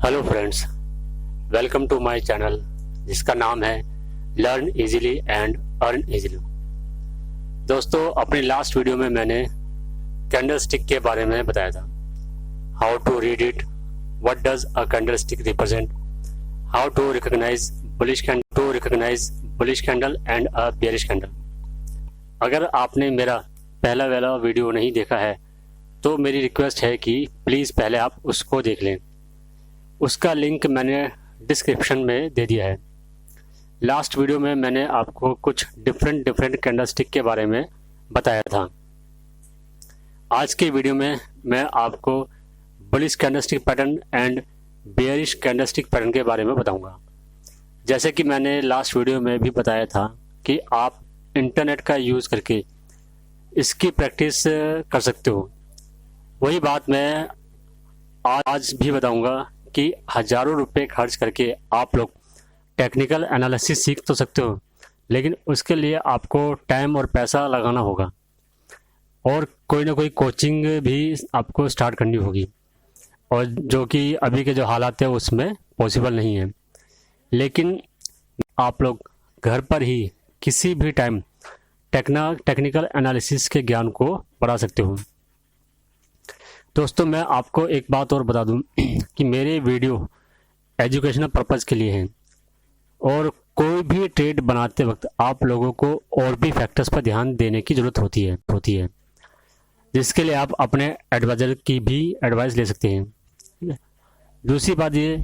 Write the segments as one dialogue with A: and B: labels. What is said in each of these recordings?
A: Hello friends, welcome to my channel जिसका नाम है learn easily and earn easily. दोस्तों, अपनी लास्ट वीडियो में मैंने कैंडल स्टिक के बारे में बताया था। How to read it, what does a candlestick represent, how to recognise bullish candle and a bearish candle. अगर आपने मेरा पहला वाला वीडियो नहीं देखा है तो मेरी रिक्वेस्ट है कि प्लीज़ पहले आप उसको देख लें। उसका लिंक मैंने डिस्क्रिप्शन में दे दिया है। लास्ट वीडियो में मैंने आपको कुछ डिफरेंट कैंडल स्टिक के बारे में बताया था। आज के वीडियो में मैं आपको bullish candle stick pattern and bearish candle stick pattern के बारे में बताऊंगा। जैसे कि मैंने लास्ट वीडियो में भी बताया था कि आप इंटरनेट का यूज़ करके इसकी प्रैक्टिस कर सकते हो। वही बात मैं आज भी बताऊंगा कि हज़ारों रुपए खर्च करके आप लोग टेक्निकल एनालिसिस सीख तो सकते हो, लेकिन उसके लिए आपको टाइम और पैसा लगाना होगा और कोई ना कोई कोचिंग भी आपको स्टार्ट करनी होगी, और जो कि अभी के जो हालात है उसमें पॉसिबल नहीं है। लेकिन आप लोग घर पर ही किसी भी टाइम टेक्निकल एनालिसिस के ज्ञान को बढ़ा सकते हो। दोस्तों, मैं आपको एक बात और बता दूं कि मेरे वीडियो एजुकेशनल पर्पज़ के लिए हैं, और कोई भी ट्रेड बनाते वक्त आप लोगों को और भी फैक्टर्स पर ध्यान देने की ज़रूरत होती है जिसके लिए आप अपने एडवाइज़र की भी एडवाइस ले सकते हैं। दूसरी बात ये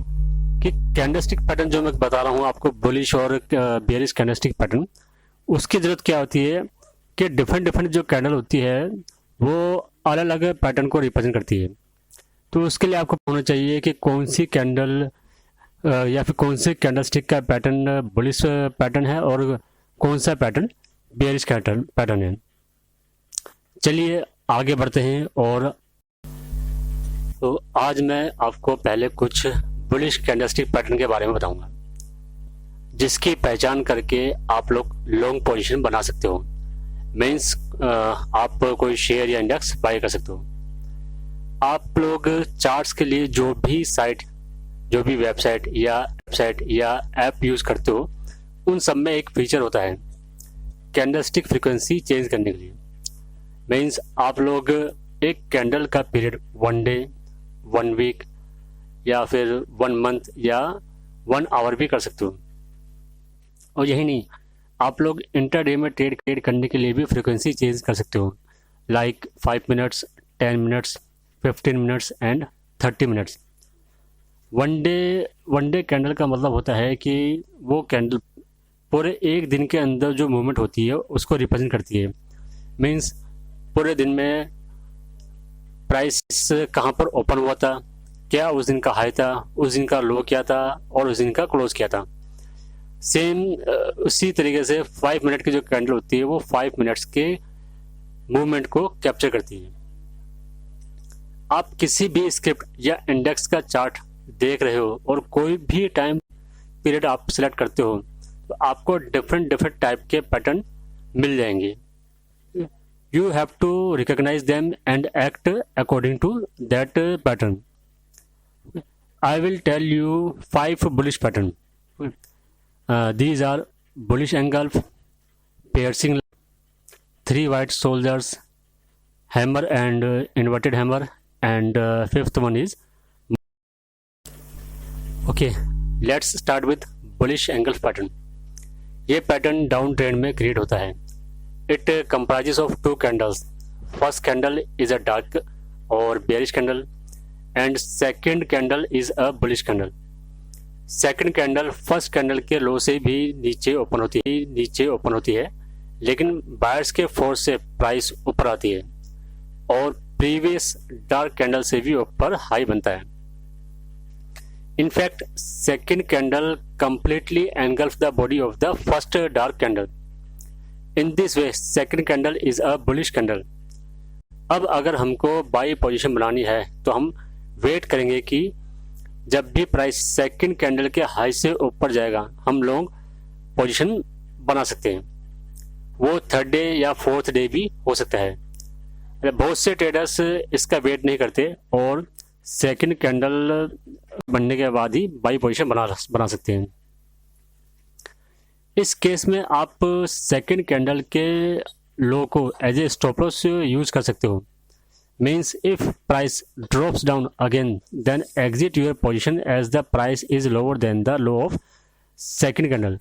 A: कि कैंडलस्टिक पैटर्न जो मैं बता रहा हूँ आपको, बुलिश और बेयरिश कैंडलस्टिक पैटर्न, उसकी ज़रूरत क्या होती है कि डिफरेंट जो कैंडल होती है वो अलग अलग पैटर्न को रिप्रेजेंट करती है। तो उसके लिए आपको होना चाहिए कि कौन सी कैंडल या फिर कौन से कैंडल स्टिक का पैटर्न बुलिश पैटर्न है और कौन सा पैटर्न बेयरिश पैटर्न है। चलिए आगे बढ़ते हैं। और तो आज मैं आपको पहले कुछ बुलिश कैंडल स्टिक पैटर्न के बारे में बताऊंगा, जिसकी पहचान करके आप लोग लॉन्ग पोजीशन बना सकते हो। मीन्स आप कोई शेयर या इंडेक्स बाय कर सकते हो। आप लोग चार्ट्स के लिए जो भी वेबसाइट या ऐप यूज़ करते हो, उन सब में एक फीचर होता है कैंडलस्टिक फ्रीक्वेंसी चेंज करने के लिए। मीन्स आप लोग एक कैंडल का पीरियड 1 डे, 1 वीक या फिर 1 मंथ या 1 आवर भी कर सकते हो। और यही नहीं, आप लोग इंटरडे में ट्रेड करने के लिए भी फ्रीक्वेंसी चेंज कर सकते हो, like 5 minutes, 10 minutes, 15 minutes and 30 minutes. One day candle का मतलब होता है कि वो कैंडल पूरे एक दिन के अंदर जो मूवमेंट होती है उसको रिप्रेजेंट करती है। मीन्स पूरे दिन में प्राइस कहाँ पर ओपन हुआ था, क्या उस दिन का हाई था, उस दिन का लो क्या था और उस दिन का क्लोज क्या था। सेम उसी तरीके से 5 मिनट की जो कैंडल होती है वो 5 मिनट्स के मूवमेंट को कैप्चर करती है। आप किसी भी स्क्रिप्ट या इंडेक्स का चार्ट देख रहे हो और कोई भी टाइम पीरियड आप सिलेक्ट करते हो तो आपको डिफरेंट टाइप के पैटर्न मिल जाएंगे। You have to recognise them and act according to that pattern. I will tell you 5 bullish pattern. These are bullish engulf, piercing, 3 white soldiers, hammer and inverted hammer, and 5th one is okay. Let's start with bullish engulf pattern. ये pattern down trend में create होता है। It comprises of 2 candles. First candle is a dark or bearish candle, and second candle is a bullish candle. Second candle first candle के लो से भी नीचे open होती है, लेकिन बायर्स के फोर्स से प्राइस ऊपर आती है और प्रीवियस डार्क कैंडल से भी ऊपर हाई बनता है। In fact second candle completely engulf the body of the first dark candle. In this way second candle is a bullish candle. अब अगर हमको बाई पोजीशन बनानी है तो हम वेट करेंगे कि जब भी प्राइस सेकंड कैंडल के हाई से ऊपर जाएगा हम लोग पोजीशन बना सकते हैं। वो 3rd डे या 4th डे भी हो सकता है। बहुत से ट्रेडर्स इसका वेट नहीं करते और सेकंड कैंडल बनने के बाद ही बाई पोजीशन बना सकते हैं। इस केस में आप सेकंड कैंडल के लो को as a stop loss use कर सकते हो। Means if price drops down again then exit your position as the price is lower than the low of second candle.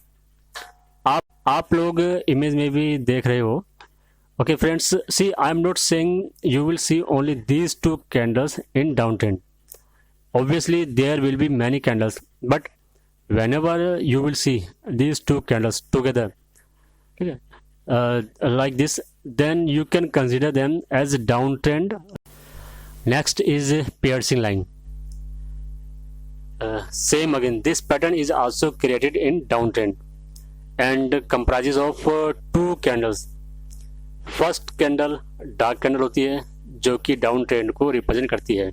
A: आप लोग इमेज में भी देख रहे हो। Okay friends, see I am not saying you will see only these two candles in downtrend. Obviously there will be many candles, but whenever you will see these two candles together, okay, like this, then you can consider them as downtrend. Next is piercing line. Same again, this pattern is also created in downtrend and comprises of two candles. First candle dark candle होती है जो कि down trend को represent करती है।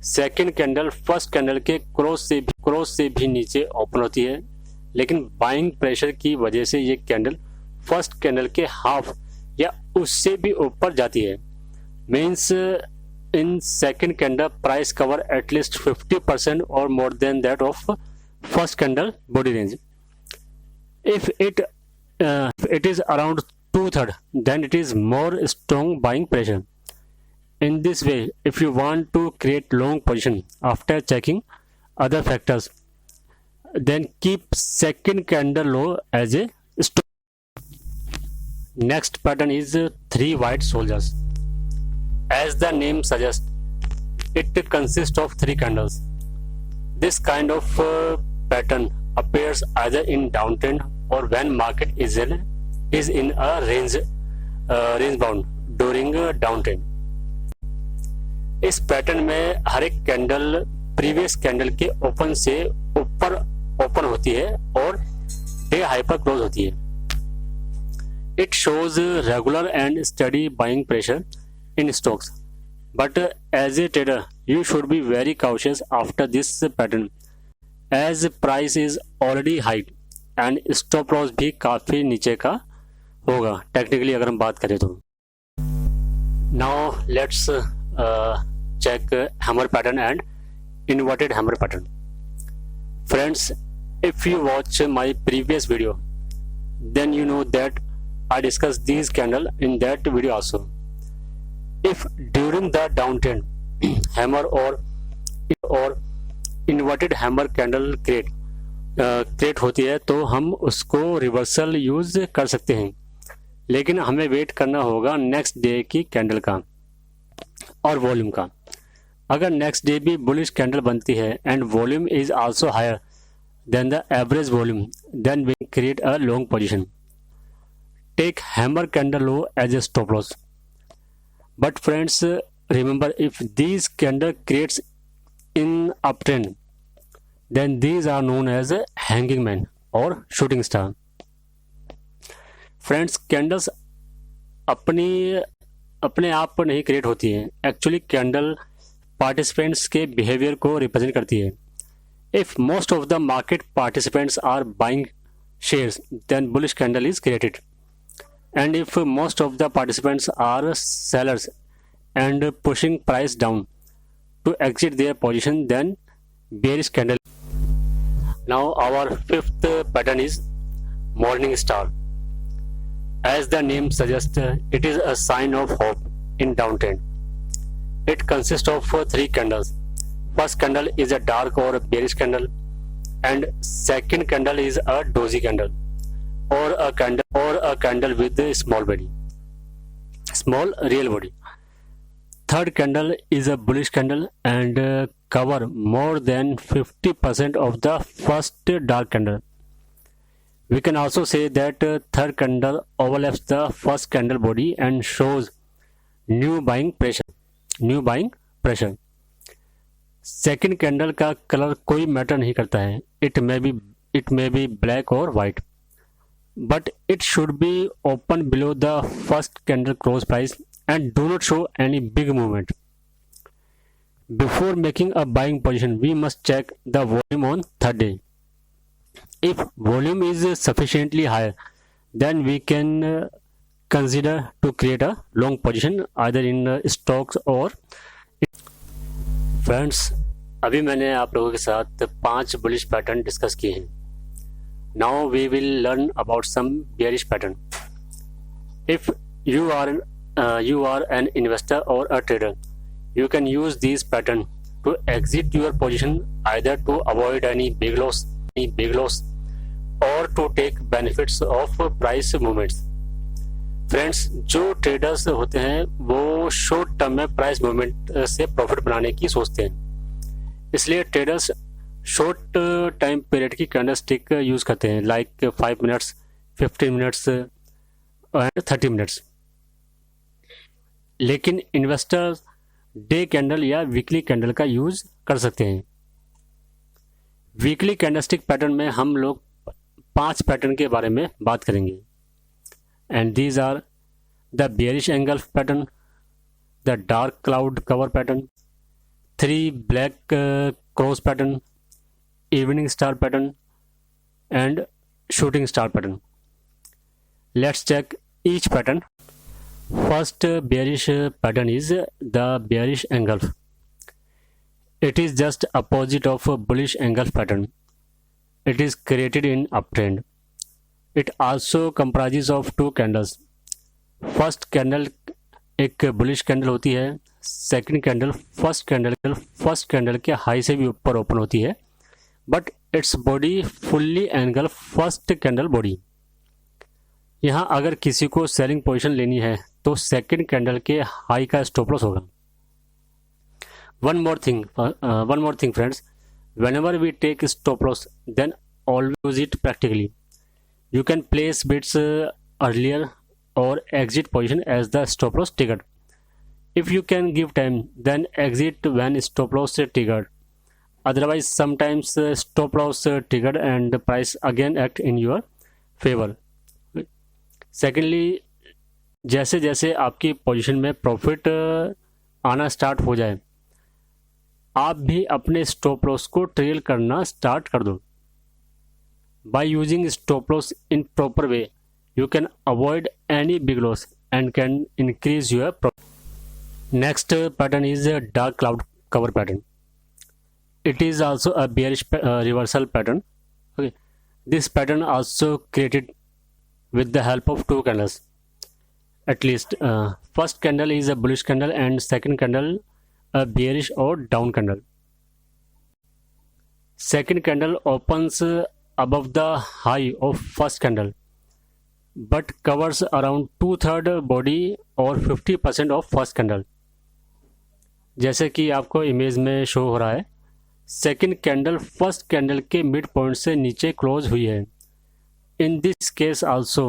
A: Second candle first candle के cross से भी नीचे ओपन होती है, लेकिन बाइंग प्रेशर की वजह से ये कैंडल फर्स्ट कैंडल के हाफ या उससे भी ऊपर जाती है। Means in second candle price cover at least 50% और more than that of first candle body range. If it is around 2/3, then it is more strong buying pressure. In this way, if you want to create long position after checking other factors, then keep second candle low as a stop. Next pattern is three white soldiers. As the name suggests, it consists of three candles. This kind of pattern appears either in downtrend or when market is in a range bound during downtrend. इस pattern में हर एक candle previous candle के open से ऊपर open होती है और day high पर क्लोज होती है। It shows regular and steady buying pressure in stocks, but as a trader you should be very cautious after this pattern as price is already high and stop loss भी काफी नीचे का होगा technically अगर हम बात करें तो। Now let's check hammer pattern and inverted hammer pattern. Friends, if you watch my previous video then you know that I discuss these candle in that video also. If during the down trend hammer और inverted hammer candle create होती है तो हम उसको reversal use कर सकते हैं, लेकिन हमें वेट करना होगा नेक्स्ट डे की कैंडल का और वॉल्यूम का। अगर नेक्स्ट डे भी बुलिश कैंडल बनती है and volume is also higher than the average volume, then we create a long position. Take hammer candle low as a stop loss. But friends, remember if these candle creates in up trend then these are known as a hanging man or shooting star. Friends, candles अपने आप पर नहीं create होती हैं। Actually candle participants के behaviour को represent करती है। If most of the market participants are buying shares then bullish candle is created, and if most of the participants are sellers and pushing price down to exit their position then bearish candle. Now our fifth pattern is morning star. As the name suggests, it is a sign of hope in downtrend. It consists of three candles. First candle is a dark or bearish candle, and second candle is a doji candle or a candle with a small real body. Third candle is a bullish candle and cover more than 50% of the first dark candle. We can also say that third candle overlaps the first candle body and shows new buying pressure. Second candle का colour कोई matter नहीं करता है. It may be black or white, but it should be open below the first candle close price and do not show any big movement. Before making a buying position, we must check the volume on third day. If volume is sufficiently higher, then we can consider to create a long position either in stocks or. Friends, अभी मैंने आप लोगों के साथ 5 bullish pattern discuss किए हैं. Now we will learn about some bearish pattern. If you are an investor or a trader, you can use these pattern to exit your position either to avoid any big loss or to take benefits of price movements. Friends, जो traders होते हैं वो short term में price movement से profit बनाने की सोचते हैं. इसलिए ट्रेडर्स शॉर्ट टाइम पीरियड की कैंडलस्टिक यूज करते हैं, like 5 minutes, 15 minutes and 30 minutes. लेकिन इन्वेस्टर्स डे कैंडल या वीकली कैंडल का यूज कर सकते हैं. वीकली कैंडलस्टिक पैटर्न में हम लोग 5 पैटर्न के बारे में बात करेंगे. And these are the bearish engulf pattern, the dark cloud cover pattern, 3 black cross pattern, evening star pattern and shooting star pattern. Let's check each pattern. First bearish pattern is the bearish engulf. It is just opposite of a bullish engulf pattern. It is created in uptrend. It also comprises of 2 candles. First candle एक bullish candle होती है. Second candle first candle के high से भी ऊपर open होती है, but its body fully engulf first candle body. यहाँ अगर किसी को सेलिंग पोजीशन लेनी है तो सेकंड कैंडल के हाई का स्टॉप लॉस होगा. One more thing friends, whenever we take stop loss then always use it practically. You can place bits earlier और exit position as the stop loss triggered. If you can give time then exit when stop loss triggered. Otherwise sometimes stop loss triggered and price again act in your favour. Secondly, जैसे जैसे आपकी position में profit आना start हो जाए, आप भी अपने स्टॉप लॉस को ट्रेल करना स्टार्ट कर दो. By using stop loss in proper way you can avoid any big loss and can increase your profit. Next pattern is dark cloud cover pattern. It is also a bearish reversal pattern. Okay, this pattern also created with the help of 2 candles at least. First candle is a bullish candle and second candle a bearish or down candle. Second candle opens above the high of first candle but covers around 2/3 body or 50% of first candle. जैसे कि आपको image में show हो रहा है, second candle first candle के mid point से नीचे क्लोज हुई है. In this case also,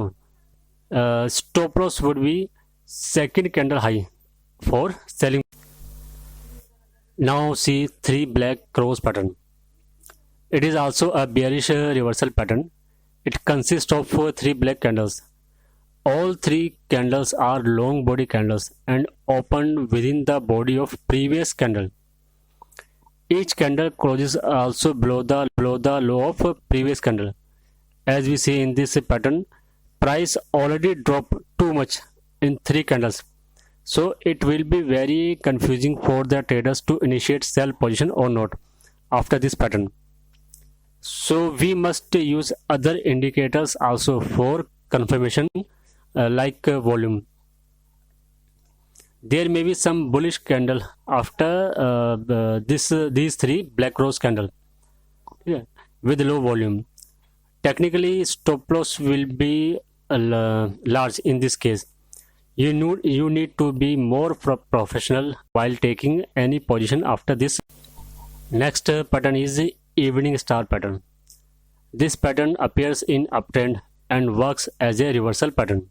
A: stop loss would be second candle high for selling. Now see 3 black cross pattern. It is also a bearish reversal pattern. It consists of 3 black candles. All 3 candles are long body candles and opened within the body of previous candle. Each candle closes also below the low of previous candle. As we see in this pattern, price already dropped too much in 3 candles, so it will be very confusing for the traders to initiate sell position or not after this pattern. So we must use other indicators also for confirmation, like volume. There may be some bullish candle after these 3 black rose candle, yeah, with low volume. Technically, stop loss will be large in this case. You need to be more professional while taking any position after this. Next pattern is evening star pattern. This pattern appears in uptrend and works as a reversal pattern.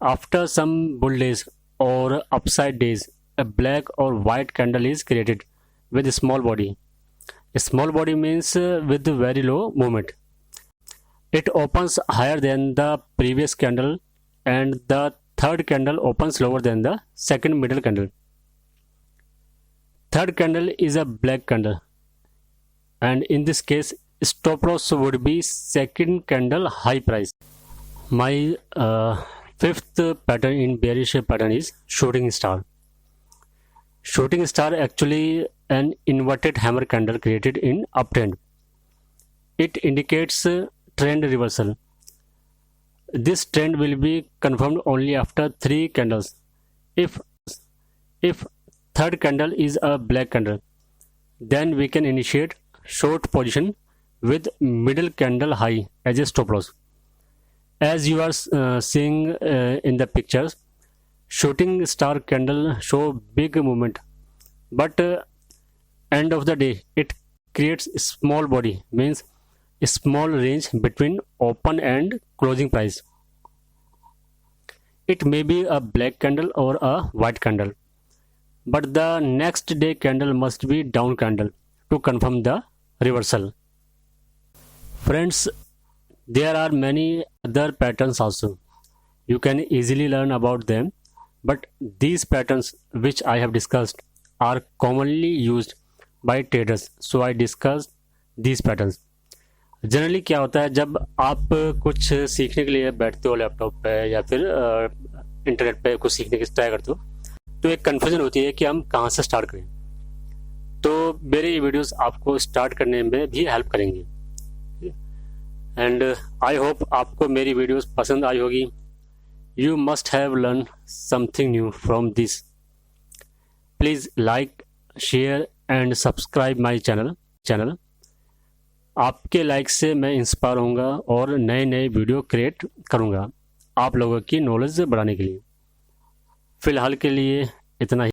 A: After some bull days or upside days, a black or white candle is created with a small body. A small body means with very low movement. It opens higher than the previous candle and the third candle opens lower than the second middle candle. Third candle is a black candle and in this case stop loss would be second candle high price. My fifth pattern in bearish pattern is shooting star. shooting star actually an inverted hammer candle created in uptrend. It indicates trend reversal. This trend will be confirmed only after 3 candles. If third candle is a black candle, then we can initiate short position with middle candle high as a stop loss. As you are seeing in the pictures, shooting star candle show big movement, but end of the day it creates small body, means a small range between open and closing price. It may be a black candle or a white candle, but the next day candle must be down candle to confirm the reversal. Friends, there are many other patterns also. You can easily learn about them, but these patterns which I have discussed are commonly used by traders, so I discussed these patterns. Generally क्या होता है, जब आप कुछ सीखने के लिए बैठते हो लैपटॉप पे या फिर इंटरनेट पे कुछ सीखने की ट्राई करते हो, तो एक कन्फ्यूजन होती है कि हम कहाँ से स्टार्ट करें. तो मेरे ये वीडियोस आपको स्टार्ट करने में भी हेल्प करेंगे. एंड आई होप आपको मेरी वीडियोस पसंद आई होगी. You must have learned something new from this. Please like, share and subscribe my channel. आपके लाइक से मैं इंस्पायर होऊंगा और नए नए वीडियो क्रिएट करूंगा आप लोगों की नॉलेज बढ़ाने के लिए. फ़िलहाल के लिए इतना ही.